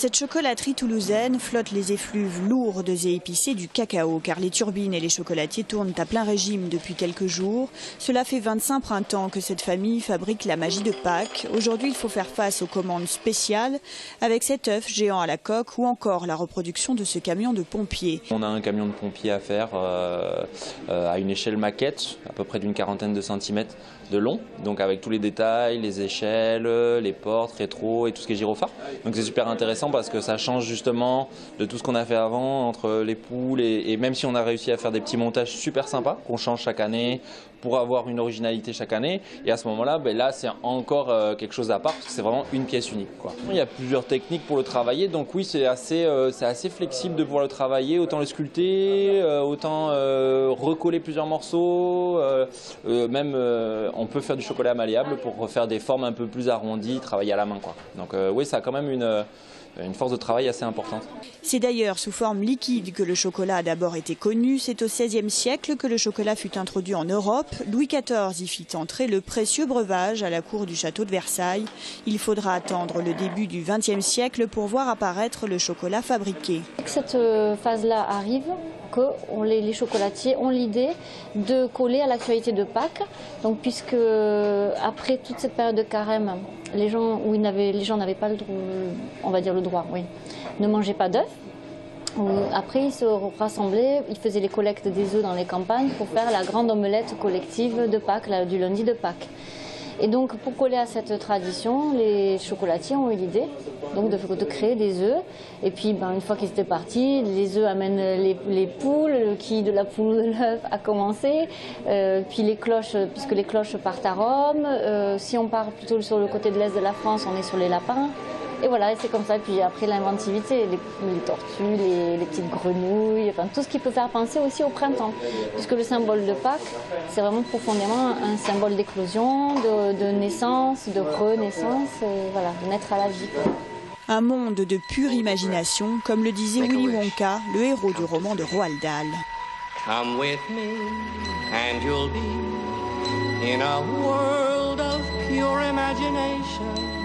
Cette chocolaterie toulousaine flotte les effluves lourdes et épicées du cacao, car les turbines et les chocolatiers tournent à plein régime depuis quelques jours. Cela fait 25 printemps que cette famille fabrique la magie de Pâques. Aujourd'hui, il faut faire face aux commandes spéciales avec cet œuf géant à la coque ou encore la reproduction de ce camion de pompiers. On a un camion de pompiers à faire à une échelle maquette, à peu près d'une quarantaine de centimètres de long, donc avec tous les détails, les échelles, les portes, rétro et tout ce qui est gyrophare. Donc c'est super intéressant parce que ça change justement de tout ce qu'on a fait avant entre les poules et même si on a réussi à faire des petits montages super sympas qu'on change chaque année pour avoir une originalité chaque année, et à ce moment-là, là c'est encore quelque chose à part parce que c'est vraiment une pièce unique, quoi. Il y a plusieurs techniques pour le travailler, donc oui c'est assez flexible de pouvoir le travailler, autant le sculpter, autant recoller plusieurs morceaux, même on peut faire du chocolat malléable pour faire des formes un peu plus arrondies, travailler à la main, quoi. Donc oui, ça a quand même une force de travail assez importante. C'est d'ailleurs sous forme liquide que le chocolat a d'abord été connu. C'est au XVIe siècle que le chocolat fut introduit en Europe. Louis XIV y fit entrer le précieux breuvage à la cour du château de Versailles. Il faudra attendre le début du XXe siècle pour voir apparaître le chocolat fabriqué. Cette phase-là arrive, que les chocolatiers ont l'idée de coller à l'actualité de Pâques. Donc, puisque après toute cette période de carême, les gens n'avaient pas le droit, on va dire le droit, oui, ne mangeaient pas d'œufs. Après, ils se rassemblaient, ils faisaient les collectes des œufs dans les campagnes pour faire la grande omelette collective de Pâques, du lundi de Pâques. Et donc, pour coller à cette tradition, les chocolatiers ont eu l'idée de créer des œufs. Et puis, une fois qu'ils étaient partis, les œufs amènent les poules, le qui de la poule de l'œuf a commencé. Puis les cloches, puisque les cloches partent à Rome. Si on part plutôt sur le côté de l'Est de la France, on est sur les lapins. Et voilà, et c'est comme ça. Puis après, l'inventivité, les tortues, les petites grenouilles, enfin tout ce qui peut faire penser aussi au printemps. Puisque le symbole de Pâques, c'est vraiment profondément un symbole d'éclosion, de naissance, de renaissance, et voilà, de naître à la vie. Un monde de pure imagination, comme le disait Willy Wonka, le héros du roman de Roald Dahl. Come with me and you'll be in a world of pure imagination.